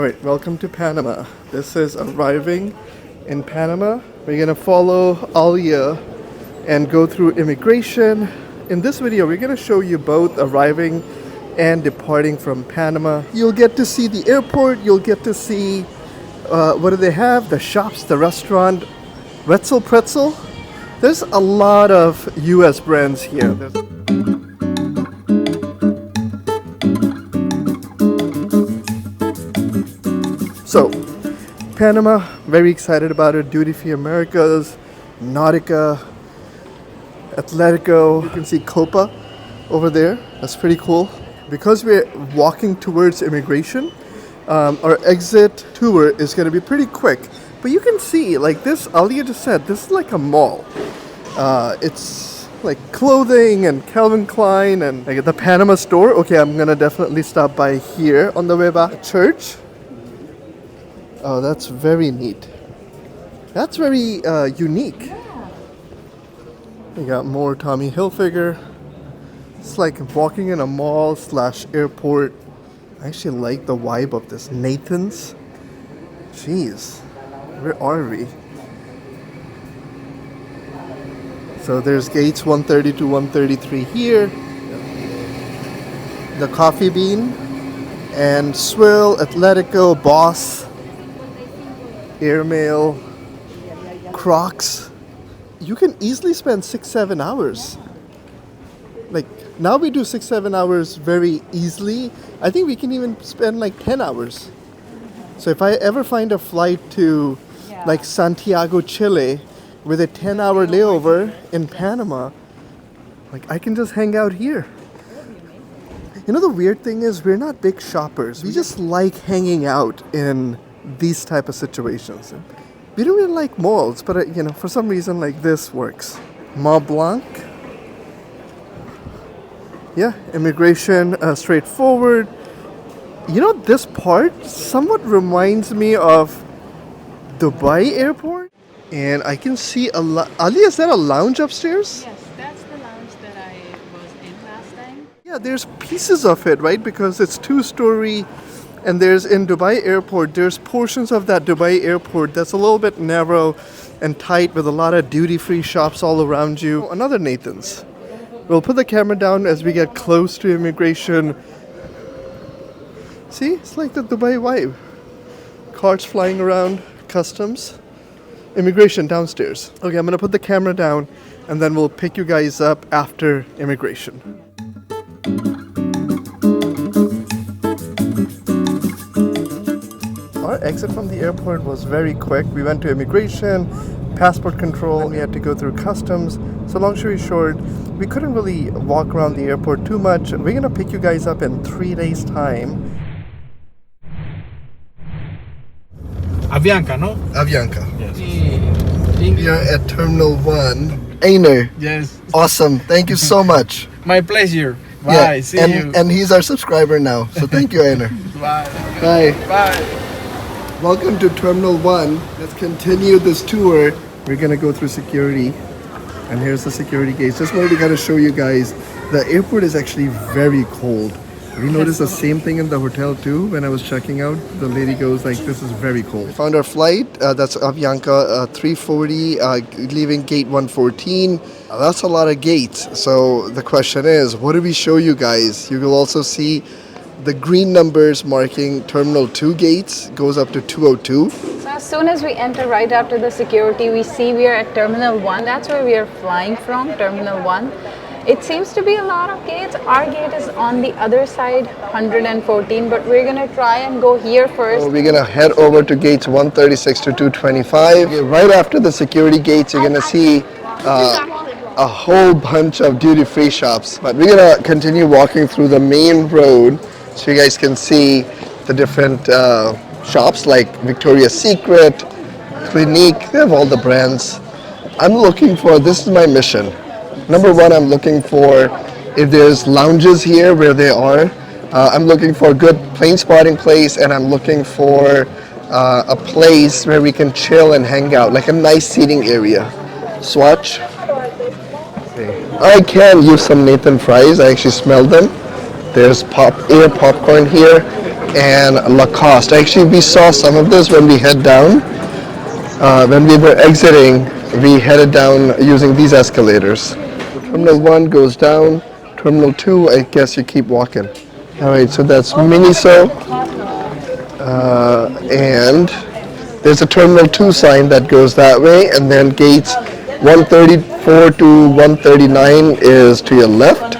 Alright, welcome to Panama. This is arriving in Panama. We're gonna follow Alia and go through immigration. In this video, we're gonna show you both arriving and departing from Panama. You'll get to see the airport, you'll get to see what do they have? The shops, the restaurant, Wetzel Pretzel. There's a lot of US brands here. So, Panama, very excited about it. Duty Free Americas, Nautica, Atletico. You can see Copa over there. That's pretty cool. Because we're walking towards immigration, our exit tour is going to be pretty quick. But you can see, like this, Alia just said, this is like a mall. It's like clothing and Calvin Klein and like the Panama store. Okay, I'm going to definitely stop by here on the way back. Church. Oh, that's very neat. That's very unique. Yeah. You got more Tommy Hilfiger. It's like walking in a mall / airport. I actually like the vibe of this. Nathan's. Jeez. Where are we? So there's gates 130 to 133 here. The Coffee Bean. And Swill, Atletico, Boss. Airmail, Crocs. You can easily spend 6-7 hours. Like now we do 6-7 hours very easily. I think we can even spend like 10 hours. So if I ever find a flight to like Santiago, Chile with a 10-hour layover in Panama, like I can just hang out here. You know, the weird thing is we're not big shoppers. We just like hanging out in these type of situations. We don't really like malls, but you know, for some reason like this works. Mont Blanc. Yeah, immigration, straightforward. You know, this part somewhat reminds me of Dubai airport. And I can see Ali, is that a lounge upstairs? Yes, that's the lounge that I was in last time. Yeah, there's pieces of it, right? Because it's 2-story. And there's in Dubai airport, there's portions of that Dubai airport that's a little bit narrow and tight with a lot of duty-free shops all around you. Another Nathan's. We'll put the camera down as we get close to immigration. See, it's like the Dubai vibe. Cars flying around, customs. Immigration downstairs. Okay, I'm gonna put the camera down and then we'll pick you guys up after immigration. Our exit from the airport was very quick. We went to immigration, passport control, and we had to go through customs. So long story short, we couldn't really walk around the airport too much. We're gonna pick you guys up in 3 days' time. Avianca, no? Avianca. Yes. We are at Terminal 1. Ainer. Yes. Awesome. Thank you so much. My pleasure. Bye. See you. And he's our subscriber now. So thank you, Ainer. Bye. Bye. Bye. Welcome to Terminal 1. Let's continue this tour. We're gonna go through security. And here's the security gates. Just wanted to kind of show you guys, the airport is actually very cold. We noticed the same thing in the hotel too. When I was checking out, the lady goes like, this is very cold. We found our flight. That's Avianca 340, leaving gate 114. That's a lot of gates. So the question is, what do we show you guys? You will also see the green numbers marking Terminal 2 gates goes up to 202. So as soon as we enter right after the security, we see we are at Terminal 1. That's where we are flying from, Terminal 1. It seems to be a lot of gates. Our gate is on the other side, 114, but we're gonna try and go here first. So we're gonna head over to gates 136 to 225. Right after the security gates, you're gonna see a whole bunch of duty-free shops. But we're gonna continue walking through the main road so you guys can see the different shops like Victoria's Secret, Clinique. They have all the brands. I'm looking for, this is my mission. Number one, I'm looking for if there's lounges here where they are. I'm looking for a good plane spotting place, and I'm looking for a place where we can chill and hang out, like a nice seating area. Swatch. I can use some Nathan fries. I actually smelled them. There's popcorn here. and Lacoste. Actually, we saw some of this when we head down. When we were exiting, we headed down using these escalators. Terminal 1 goes down. Terminal 2, I guess you keep walking. All right, so that's Miniso. And there's a Terminal 2 sign that goes that way, and then gates 134 to 139 is to your left,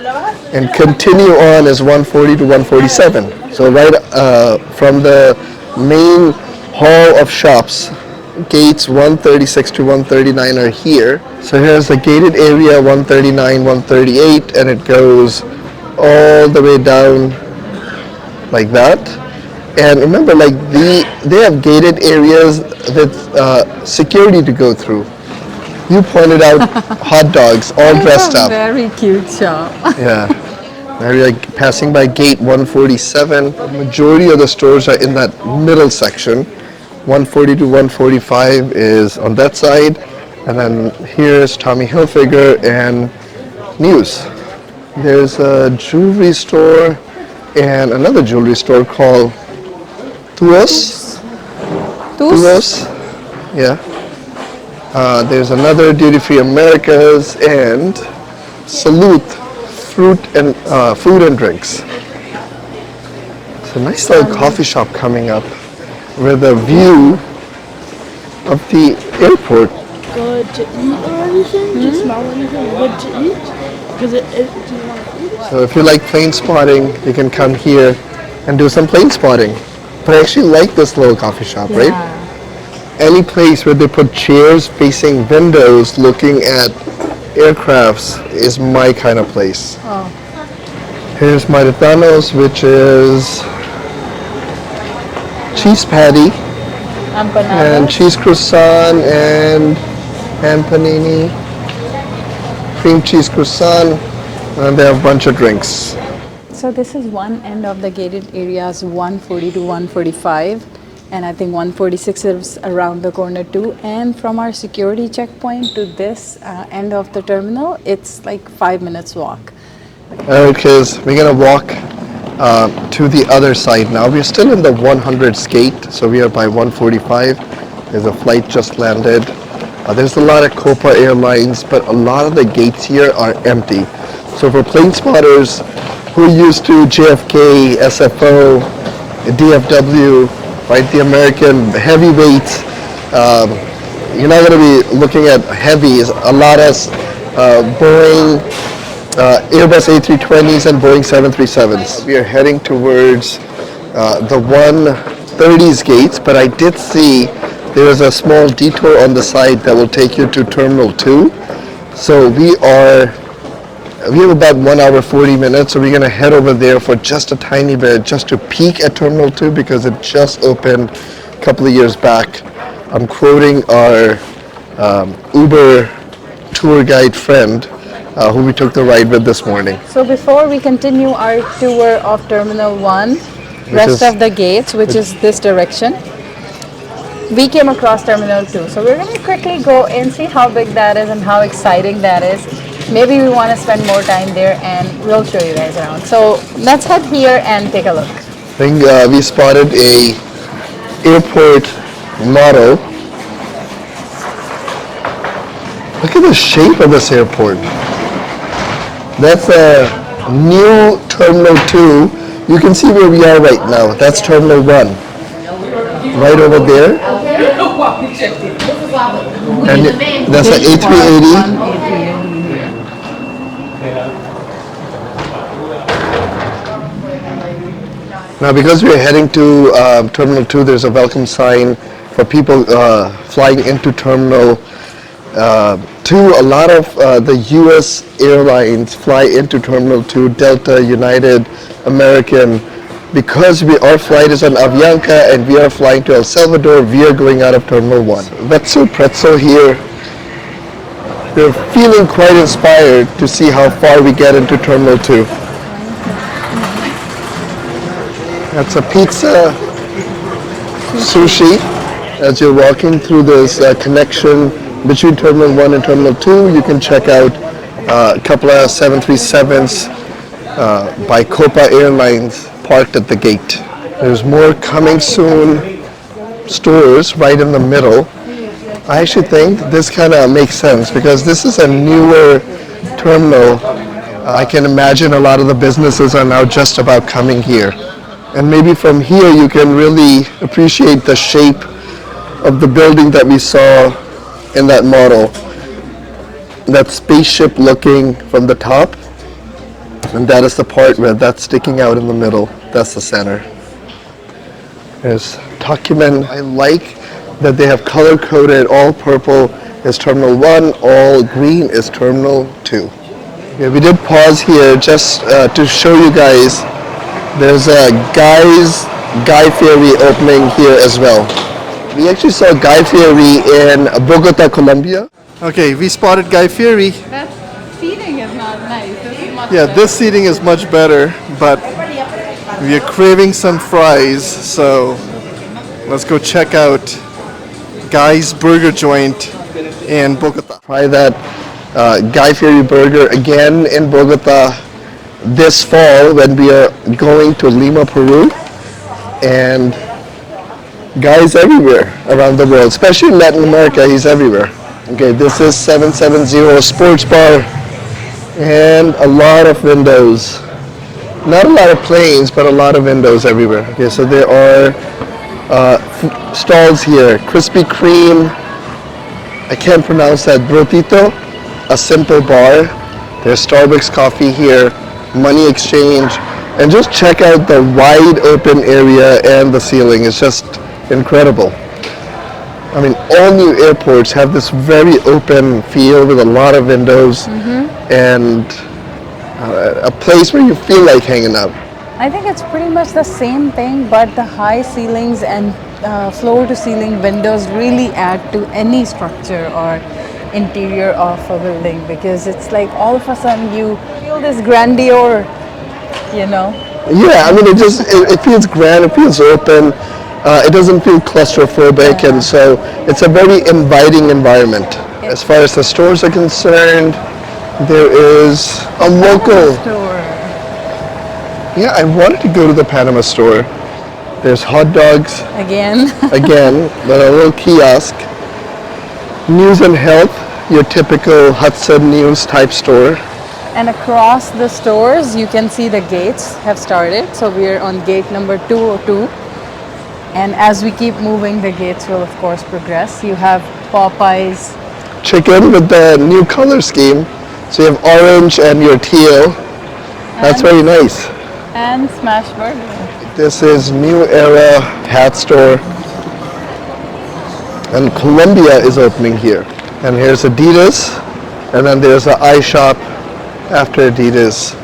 and continue on is 140 to 147. So right from the main hall of shops, gates 136 to 139 are here. So here's the gated area 139, 138, and it goes all the way down like that. And remember, like they have gated areas with security to go through. You pointed out hot dogs, all dressed up. Very cute shop. Yeah. We're like passing by gate 147. The majority of the stores are in that middle section. 140 to 145 is on that side. And then here's Tommy Hilfiger and News. There's a jewelry store and another jewelry store called Tuos. Yeah. There's another Duty Free Americas and Salute food and drinks. It's a nice little coffee shop coming up with a view of the airport. Good to eat or anything? Do you smell anything good to eat? Because do you want to eat? So if you like plane spotting, you can come here and do some plane spotting. But I actually like this little coffee shop, right? Any place where they put chairs facing windows looking at aircrafts is my kind of place. Oh. Here's Maritanos, which is cheese patty and cheese croissant and panini, cream cheese croissant, and they have a bunch of drinks. So this is one end of the gated areas, 140 to 145. And I think 146 is around the corner too. And from our security checkpoint to this end of the terminal, it's like 5 minutes walk. Okay, we're gonna walk to the other side now. We're still in the 100s gate, so we are by 145. There's a flight just landed. There's a lot of Copa Airlines, but a lot of the gates here are empty. So for plane spotters who are used to JFK, SFO, DFW, right, the American heavyweights, you're not going to be looking at heavies. A lot of Boeing, Airbus A320s and Boeing 737s. We are heading towards the 130s gates, but I did see there is a small detour on the side that will take you to Terminal 2. So we have about 1 hour 40 minutes, so we're going to head over there for just a tiny bit, just to peek at Terminal 2 because it just opened a couple of years back. I'm quoting our Uber tour guide friend who we took the ride with this morning. So before we continue our tour of Terminal 1, rest of the gates, which is this direction, we came across Terminal 2. So we're going to quickly go and see how big that is and how exciting that is. Maybe we want to spend more time there and we'll show you guys around. So let's head here and take a look. I think we spotted a airport motto. Look at the shape of this airport. That's a new Terminal 2. You can see where we are right now. That's Terminal 1. Right over there. And that's an A380. Now, because we are heading to Terminal 2, there's a welcome sign for people flying into Terminal 2. A lot of the U.S. airlines fly into Terminal 2, Delta, United, American. Because our flight is on Avianca and we are flying to El Salvador, we are going out of Terminal 1. Vetso Pretzel here. We're feeling quite inspired to see how far we get into Terminal 2. That's a pizza sushi. As you're walking through this connection between Terminal 1 and Terminal 2, you can check out a couple of 737s by Copa Airlines parked at the gate. There's more coming soon stores right in the middle. I actually think this kind of makes sense because this is a newer terminal. I can imagine a lot of the businesses are now just about coming here. And maybe from here you can really appreciate the shape of the building that we saw in that model. That spaceship looking from the top. And that is the part where that's sticking out in the middle. That's the center. There's Tocumen. I like that they have color coded. All purple is Terminal 1, all green is Terminal 2. Okay, we did pause here just to show you guys. There's a Guy Fieri opening here as well. We actually saw Guy Fieri in Bogota, Colombia. Okay, we spotted Guy Fieri. That seating is not nice. This is much Yeah, better. this seating is much better, but we are craving some fries, so let's go check out Guy's Burger Joint in Bogota. Try that Guy Fieri burger again in Bogota this fall when we are going to Lima, Peru. And Guy's everywhere around the world, especially in Latin America, he's everywhere. Okay, this is 770 Sports Bar and a lot of windows. Not a lot of planes, but a lot of windows everywhere. Okay, so there are stalls here. Krispy Kreme, I can't pronounce that, Brotito, a simple bar. There's Starbucks coffee here, money exchange, and just check out the wide open area and the ceiling. It's just incredible. I mean, all new airports have this very open feel with a lot of windows and a place where you feel like hanging out. I think it's pretty much the same thing, but the high ceilings and floor-to-ceiling windows really add to any structure or interior of a building, because it's like all of a sudden you feel this grandeur, you know? Yeah, I mean, it feels grand, it feels open. It doesn't feel claustrophobic, and so it's a very inviting environment. As far as the stores are concerned, there is a local store. Yeah, I wanted to go to the Panama store. There's hot dogs Again. again, but a little kiosk. News and health, your typical Hudson News type store. And across the stores, you can see the gates have started. So we're on gate number 202. And as we keep moving, the gates will of course progress. You have Popeyes. Chicken with the new color scheme. So you have orange and your teal. That's very nice. And Smash Burger. This is New Era hat store. And Colombia is opening here. And here's Adidas. And then there's an iShop after Adidas.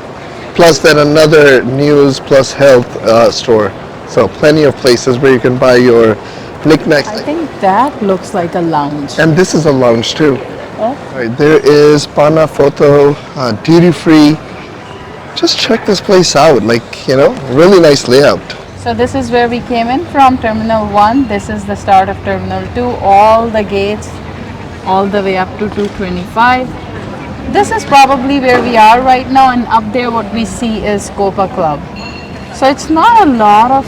Plus then another news plus health store. So plenty of places where you can buy your knickknacks. I think that looks like a lounge. And this is a lounge too. Oh. Right, there is Pana Photo, duty free. Just check this place out, like, you know, really nice layout. So this is where we came in from, Terminal 1. This is the start of Terminal 2. All the gates, all the way up to 225. This is probably where we are right now, and up there what we see is Copa Club. So it's not a lot of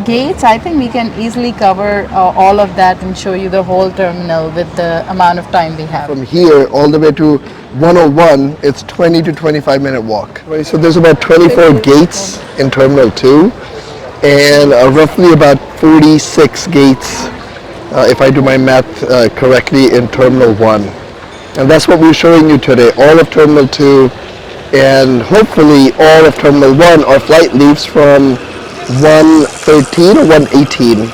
gates. I think we can easily cover all of that and show you the whole terminal with the amount of time we have. From here all the way to 101, it's 20 to 25 minute walk. Right, so there's about 24 gates in Terminal 2 and roughly about 46 gates, if I do my math correctly, in Terminal 1. And that's what we're showing you today, all of Terminal 2 and hopefully all of Terminal 1. Our flight leaves from 113 or 118.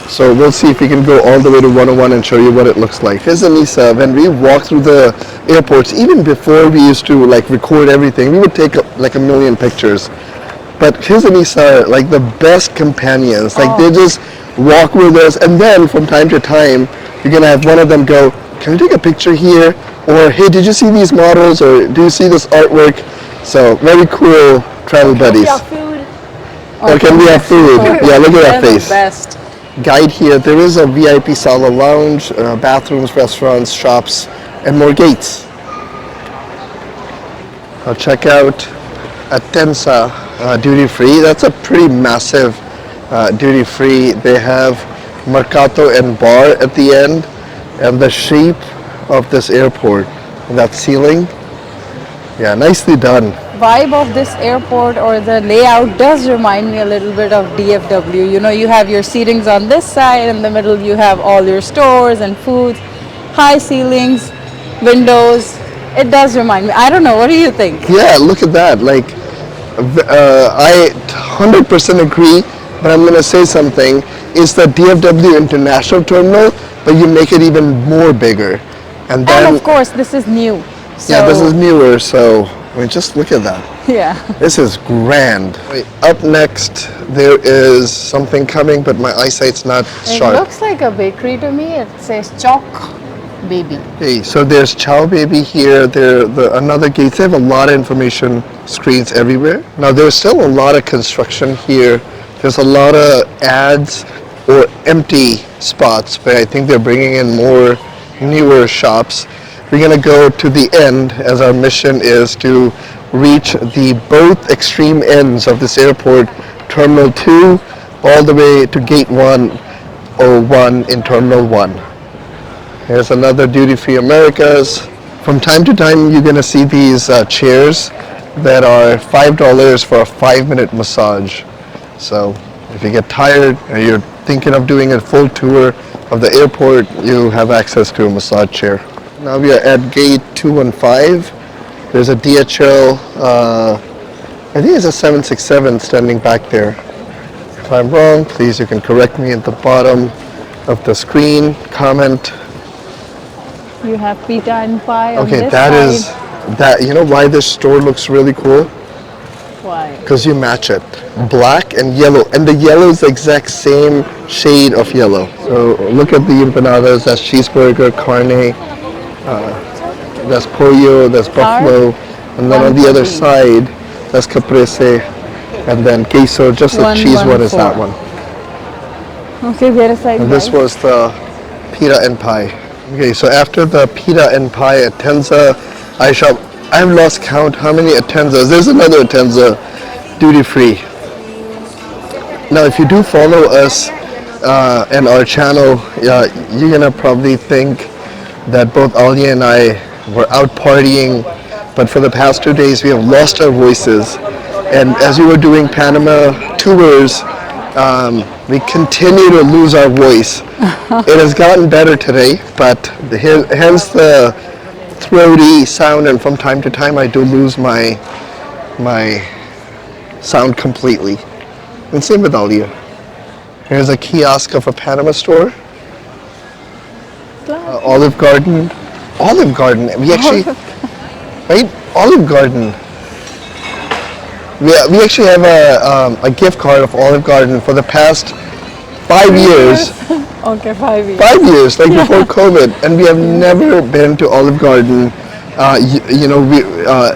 So we'll see if we can go all the way to 101 and show you what it looks like. Here's Anissa. When we walk through the airports, even before we used to like record everything, we would take like a million pictures. But his Anissa are like the best companions. Like they just walk with us, and then from time to time, you're gonna have one of them go, "Can we take a picture here?" Or, "Hey, did you see these models?" Or, "Do you see this artwork?" So very cool travel buddies. Food. Or can we have food? Yeah, look at that They're the face. best. Guide here. There is a VIP Sala lounge, bathrooms, restaurants, shops, and more gates. I'll check out Atensa duty free. That's a pretty massive duty free. They have Mercato and bar at the end, and the shape of this airport, that ceiling, yeah, nicely done. Vibe of this airport or the layout does remind me a little bit of DFW. You know, you have your seatings on this side, in the middle you have all your stores and foods, high ceilings, windows. It does remind me. I don't know, what do you think? Yeah, look at that. Like, I 100% agree, but I'm going to say something. It's the DFW International Terminal, but you make it even more bigger. And then, And of course, this is new. So, yeah, this is newer, so I mean, just look at that. yeah. This is grand. Wait, up next, there is something coming, but my eyesight's not It sharp. looks like a bakery to me. It says Chalk Baby. Okay, so there's Chow Baby here. Another gate. They have a lot of information screens everywhere. Now there's still a lot of construction here. There's a lot of ads or empty spots, but I think they're bringing in more newer shops. We're gonna go to the end, as our mission is to reach the both extreme ends of this airport, Terminal 2 all the way to Gate 101 in Terminal 1. Here's another duty-free Americas. From time to time, you're gonna see these chairs that are $5 for a 5-minute massage. So if you get tired or you're thinking of doing a full tour of the airport, you have access to a massage chair. Now we are at gate 215. There's a DHL, I think it's a 767 standing back there. If I'm wrong, please, you can correct me at the bottom of the screen, comment. You have pita and pie on Okay, this that side. is, that, you know why this store looks really cool? Why? Because you match it. Black and yellow. And the yellow is the exact same shade of yellow. So look at the empanadas. That's cheeseburger, carne, that's pollo, that's buffalo. And then on the other side, that's caprese. And then queso, just the cheese one is that one. Okay, the other side. And this was the pita and pie. Okay, so after the pita and pie at Tenza, I've lost count how many Atenzas. There's another Atenza duty free. Now, if you do follow us and our channel, you're gonna probably think that both Alia and I were out partying, but for the past 2 days we have lost our voices. And as we were doing Panama tours, we continue to lose our voice. It has gotten better today, but hence the throaty sound, and from time to time I do lose my sound completely. And same with Alia. Here's a kiosk of a Panama store. Olive Garden. Olive Garden. We actually, right? Olive Garden. We actually have a gift card of Olive Garden for the past 5 years. Okay, 5 years. 5 years, like before COVID, and we have never been to Olive Garden,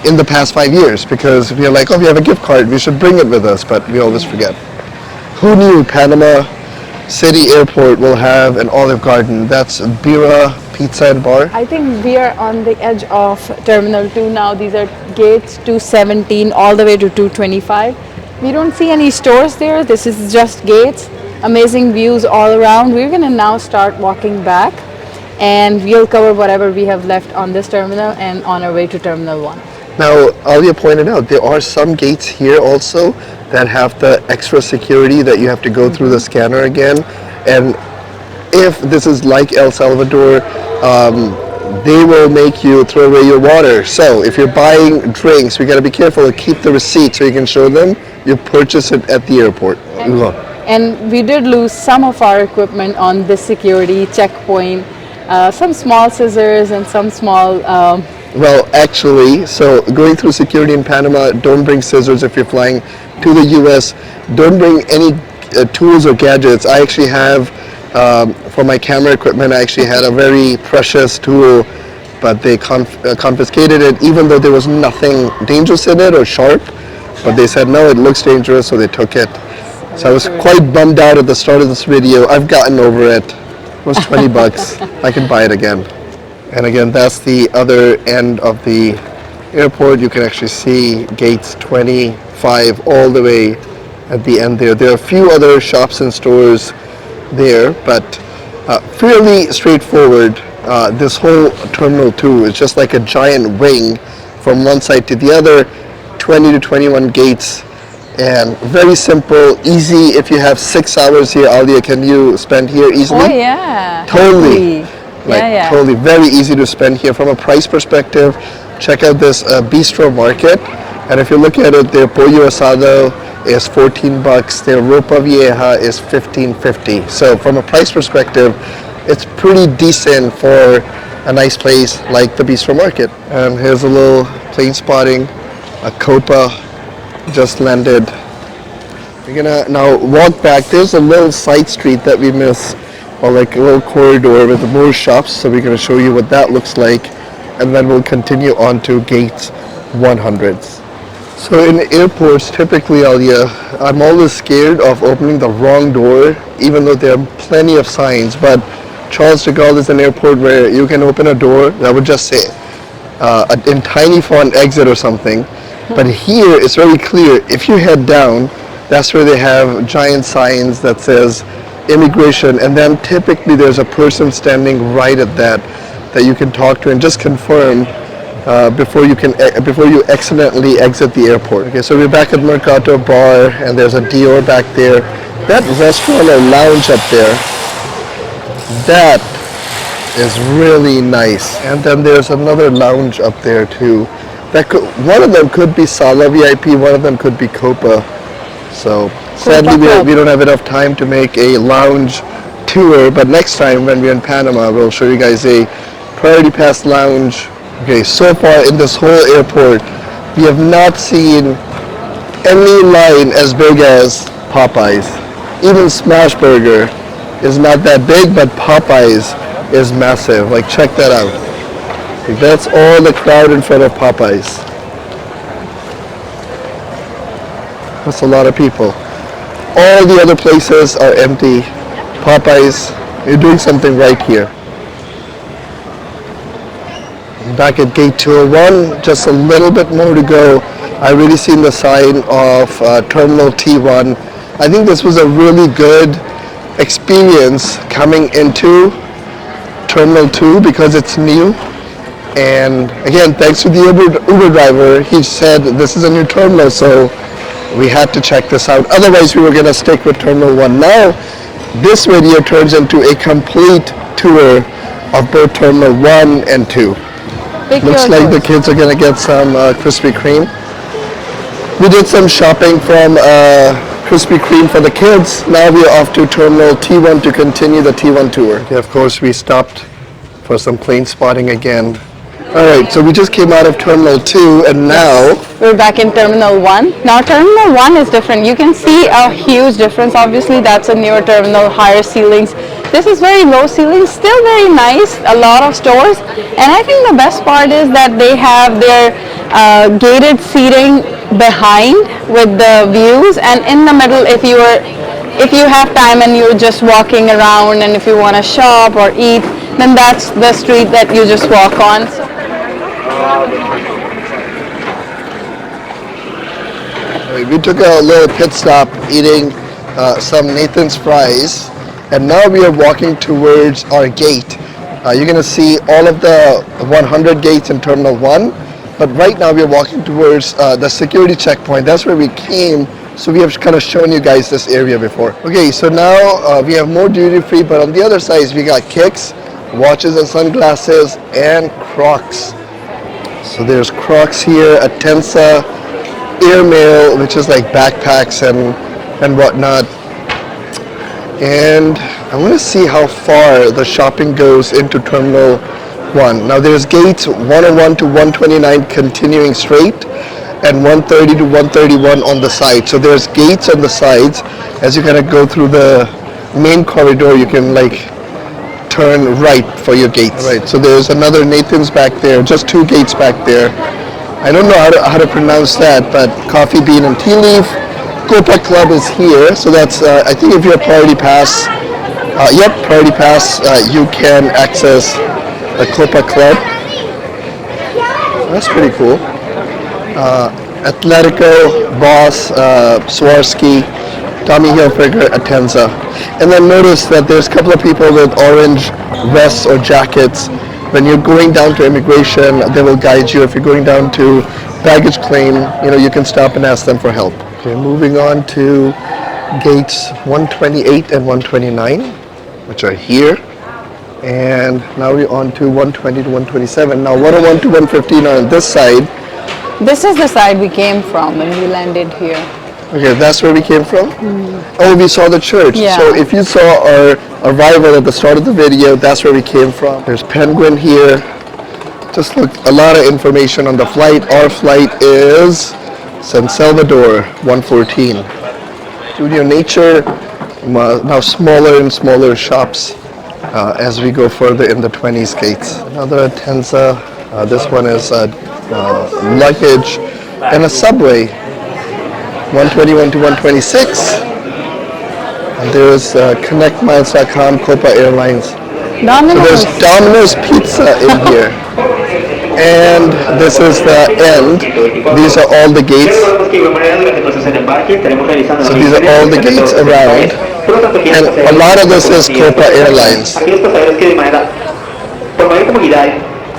in the past 5 years, because we are like, oh, we have a gift card, we should bring it with us, but we always forget. Who knew Panama City Airport will have an Olive Garden? That's Bira Pizza and Bar. I think we are on the edge of Terminal 2 now. These are gates 217 all the way to 225. We don't see any stores there. This is just gates. Amazing views all around. We're going to now start walking back, and we'll cover whatever we have left on this terminal and on our way to Terminal 1. Now, Alia pointed out, there are some gates here also that have the extra security that you have to go through the scanner again. And if this is like El Salvador, they will make you throw away your water. So if you're buying drinks, we got to be careful to keep the receipt so you can show them you purchase it at the airport. And we did lose some of our equipment on this security checkpoint, some small scissors and some small... Well, actually, so going through security in Panama, don't bring scissors if you're flying to the US. Don't bring any tools or gadgets. I actually have, for my camera equipment, I actually had a very precious tool, but they confiscated it, even though there was nothing dangerous in it or sharp. But they said, no, it looks dangerous, so they took it. So I was quite bummed out at the start of this video. I've gotten over it. It was 20 bucks. I can buy it again. And again, that's the other end of the airport. You can actually see gates 25 all the way at the end there. There are a few other shops and stores there, but fairly straightforward. This whole Terminal 2 is just like a giant wing from one side to the other, 20 to 21 gates, and very simple, easy. If you have 6 hours here, Alia, can you spend here easily? Oh yeah. Totally. Yeah. Totally, very easy to spend here. From a price perspective, check out this bistro market, and if you look at it, their pollo asado is $14, their ropa vieja is $15.50. So from a price perspective, it's pretty decent for a nice place like the bistro market. And here's a little plane spotting. A Copa just landed. We're gonna now walk back. There's a little side street that we missed, or like a little corridor with more shops. So we're gonna show you what that looks like, and then we'll continue on to gate 100s. So in airports, typically, Alia, I'm always scared of opening the wrong door, even though there are plenty of signs. But Charles de Gaulle is an airport where you can open a door that would just say in tiny font exit or something. But here it's very clear. If you head down, that's where they have giant signs that says immigration, and then typically there's a person standing right at that you can talk to and just confirm before you accidentally exit the airport. Okay, so we're back at Mercato Bar, and there's a Dior back there. That restaurant or lounge up there, that is really nice. And then there's another lounge up there too. One of them could be Sala VIP, one of them could be Copa. So sadly we don't have enough time to make a lounge tour, but next time when we're in Panama, we'll show you guys a Priority Pass lounge. Okay, so far in this whole airport, we have not seen any line as big as Popeyes. Even Smash Burger is not that big, but Popeyes is massive. Like, check that out. Like, that's all the crowd in front of Popeyes. That's a lot of people. All the other places are empty. Popeyes, you're doing something right here. Back at gate 201, just a little bit more to go. I really seen the sign of Terminal T1. I think this was a really good experience coming into Terminal 2 because it's new. And again, thanks to the Uber driver, he said this is a new terminal, so we had to check this out. Otherwise, we were going to stick with Terminal 1. Now, this video turns into a complete tour of both Terminal 1 and 2. Looks like the kids are going to get some Krispy Kreme. We did some shopping from Krispy Kreme for the kids. Now we're off to Terminal T1 to continue the T1 tour. Okay, of course, we stopped for some plane spotting again. Alright, so we just came out of Terminal 2 and now we're back in Terminal 1. Now Terminal 1 is different. You can see a huge difference. Obviously that's a newer terminal, higher ceilings. This is very low ceilings, still very nice, a lot of stores. And I think the best part is that they have their gated seating behind with the views, and in the middle if you have time and you're just walking around, and if you want to shop or eat, then that's the street that you just walk on. We took a little pit stop eating some Nathan's fries, and now we are walking towards our gate. You're going to see all of the 100 gates in Terminal 1, but right now we are walking towards the security checkpoint. That's where we came, so we have kind of shown you guys this area before. Okay, so now we have more duty free, but on the other side we got Kicks, watches and sunglasses, and Crocs. So there's Crocs here, Atensa, Airmail, which is like backpacks and whatnot. And I want to see how far the shopping goes into Terminal 1. Now there's gates 101 to 129 continuing straight, and 130 to 131 on the side. So there's gates on the sides. As you kind of go through the main corridor, you can like turn right for your gates. Right. So there's another Nathan's back there, just 2 gates back there. I don't know how to pronounce that, but Coffee Bean and Tea Leaf. Copa Club is here, so that's I think if you're Priority Pass, Priority Pass, you can access the Copa Club. That's pretty cool. Atletico, Boss, Swarovski. Tommy Hilfiger, Atenza. And then notice that there's a couple of people with orange vests or jackets. When you're going down to immigration, they will guide you. If you're going down to baggage claim, you can stop and ask them for help. Okay, moving on to gates 128 and 129, which are here. And now we're on to 120 to 127. Now 101 to 115 are on this side. This is the side we came from when we landed here. Okay, that's where we came from? Oh, we saw the church. Yeah. So if you saw our arrival at the start of the video, that's where we came from. There's Penguin here. Just look, a lot of information on the flight. Our flight is San Salvador 114. Studio Nature, now smaller and smaller shops as we go further in the 20s gates. Another Atenza. This one is luggage and a Subway. 121 to 126. And there's connectmiles.com, Copa Airlines. Domino's. So there's Domino's Pizza in here. And this is the end. These are all the gates. So these are all the gates around. And a lot of this is Copa Airlines.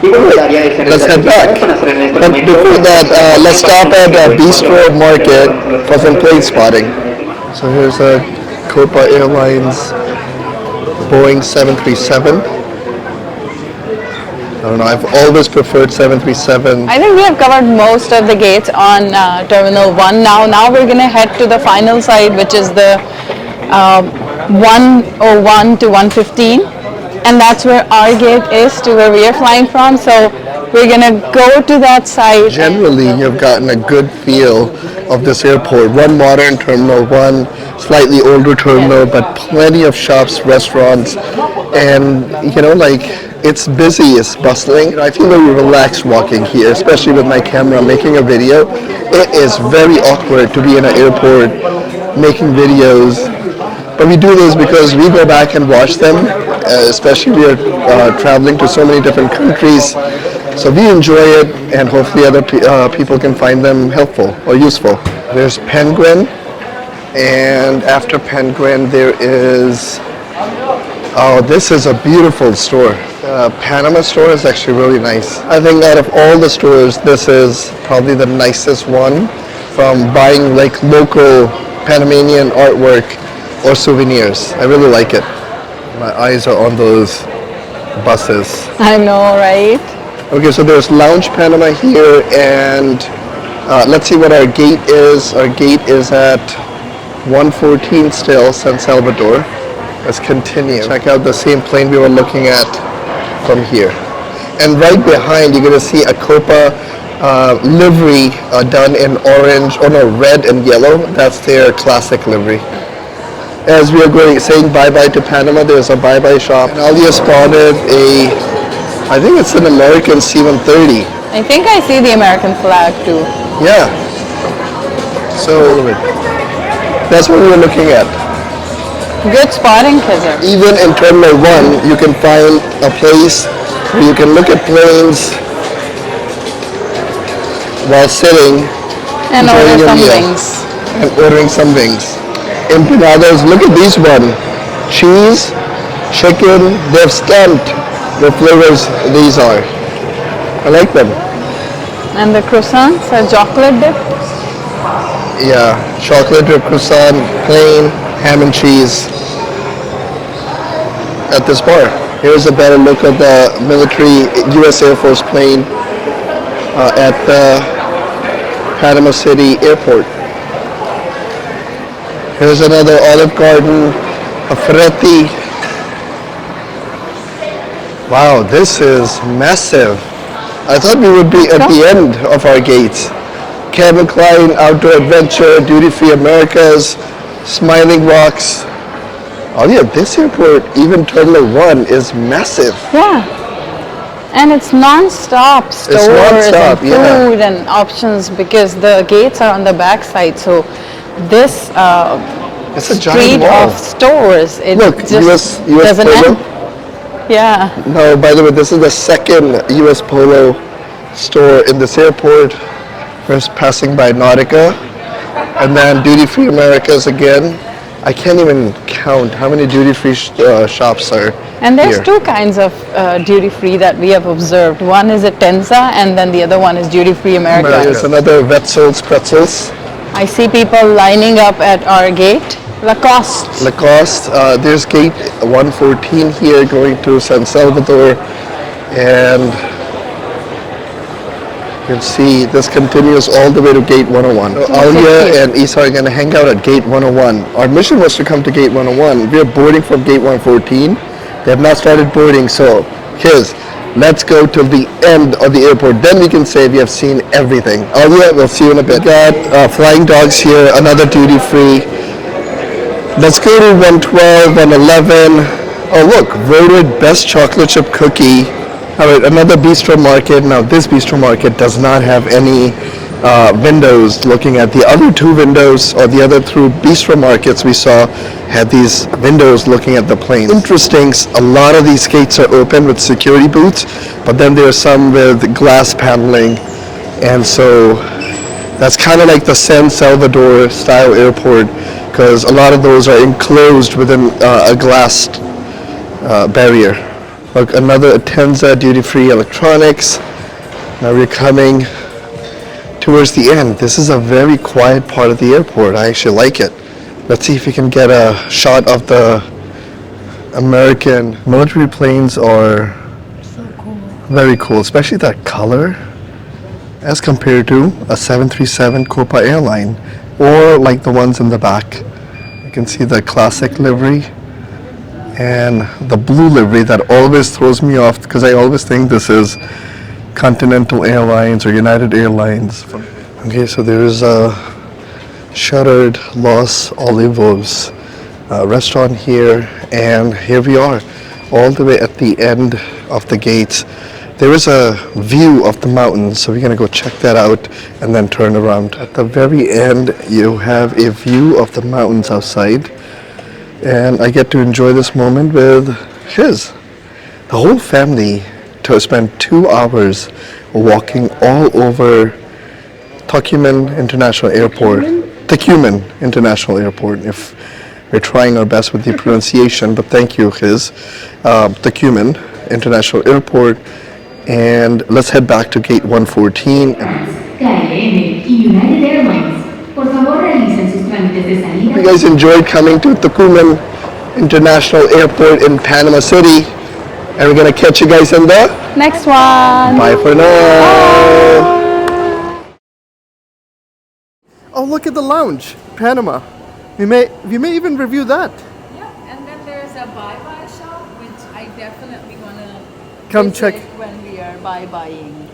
Let's head back. But before that, let's stop at Bistro Market for some plane spotting. So here's a Copa Airlines Boeing 737. I don't know, I've always preferred 737. I think we have covered most of the gates on Terminal 1 now. Now we're going to head to the final side, which is the 101 to 115. And that's where our gate is to where we are flying from. So we're going to go to that side. Generally, you've gotten a good feel of this airport. One modern Terminal 1, slightly older terminal, but plenty of shops, restaurants, and it's busy, it's bustling. I feel very relaxed walking here, especially with my camera making a video. It is very awkward to be in an airport making videos, but we do this because we go back and watch them, especially we are traveling to so many different countries. So we enjoy it, and hopefully other people can find them helpful or useful. There's Penguin, and after Penguin there is, this is a beautiful store. Panama store is actually really nice. I think out of all the stores, this is probably the nicest one, from buying local Panamanian artwork or souvenirs. I really like it. My eyes are on those buses. I know, right? Okay, so there's Lounge Panama here, and let's see what our gate is. Our gate is at 114 still, San Salvador. Let's continue. Check out the same plane we were looking at from here. And right behind, you're going to see a Copa livery done in orange, red and yellow. That's their classic livery. As we are saying bye-bye to Panama, there's a bye-bye shop. And Alia spotted I think it's an American C-130. I think I see the American flag too. Yeah. So that's what we were looking at. Good spotting, Kizzer. Even in Terminal 1, you can find a place where you can look at planes while sitting and order some wings. And ordering some wings. Empanadas, look at these one. Cheese, chicken, they've stamped the flavors these are. I like them. And the croissants are chocolate dip? Yeah, chocolate dip croissant, plain, ham and cheese at this bar. Here's a better look at the military U.S. Air Force plane at the Panama City Airport. Here's another Olive Garden, a Ferretti. Wow, this is massive. I thought we would be at the end of our gates. Calvin Klein, Outdoor Adventure, Duty Free Americas, Smiling Rocks. Oh yeah, this airport, even Terminal 1, is massive. Yeah. And it's non-stop stores and food and options because the gates are on the back side. So this it's a street giant of stores, it Look, just US doesn't Polo. end. Yeah. No, by the way, this is the second US Polo store in this airport. First passing by Nautica, and then Duty Free Americas again. I can't even count how many duty-free shops are And there's here. two kinds of duty-free that we have observed. One is a Tenza, and then the other one is duty-free America. There's another Wetzel's Pretzels. I see people lining up at our gate. Lacoste. There's gate 114 here going to San Salvador, and you can see this continues all the way to gate 101. So Alia and Isa are going to hang out at gate 101. Our mission was to come to gate 101. We are boarding from gate 114. They have not started boarding, so let's go to the end of the airport. Then we can say we have seen everything. Alia, we'll see you in a bit. We got flying dogs here, another duty free. Let's go to 112, 111. Oh look, voted best chocolate chip cookie. All right, another bistro market. Now this bistro market does not have any windows looking at the other two windows, or the other two bistro markets we saw had these windows looking at the planes. Interesting, a lot of these gates are open with security booths, but then there are some with glass paneling, and so that's kind of like the San Salvador style airport, because a lot of those are enclosed within a glass barrier. Look, another Atenza duty-free electronics. Now we're coming towards the end. This is a very quiet part of the airport. I actually like it. Let's see if we can get a shot of the American military planes. Are So cool. very cool, especially that color as compared to a 737 Copa Airline, or like the ones in the back. You can see the classic livery and the blue livery that always throws me off, because I always think this is Continental Airlines or United Airlines. Okay, so there's a shuttered Los Olivos restaurant here, and here we are, all the way at the end of the gates. There is a view of the mountains, so we're gonna go check that out and then turn around. At the very end, you have a view of the mountains outside, and I get to enjoy this moment with the whole family to spend 2 hours walking all over Tocumen International Airport. Tocumen International Airport, if we're trying our best with the pronunciation, but thank you, Tocumen International Airport. And let's head back to gate 114. KLM y United Airlines. Por favor, realicen sus trámites de salida. You guys enjoyed coming to Tocumen International Airport in Panama City, and we're gonna catch you guys in the Next one. bye for now. Oh, look at the lounge, Panama. We may even review that. Yeah, and then there's a bye-bye shop, which I definitely want to Come check when we are bye-buying.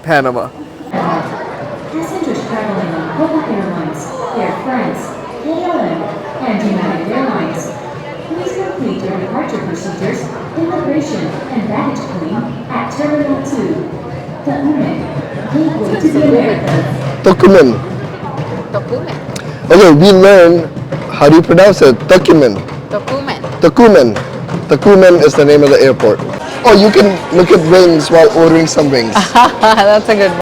Panama. Passengers traveling on Copa Airlines, Air France, KLM, and United Airlines. Please complete your departure procedures, immigration, and baggage claim at Terminal 2. Tocumen, gateway to the Americas. Tocumen. Tocumen. Okay, we learned how do you pronounce it? Tocumen. Tocumen. Tocumen. Tocumen is the name of the airport. Oh, you can look at wings while ordering some wings. That's a good one.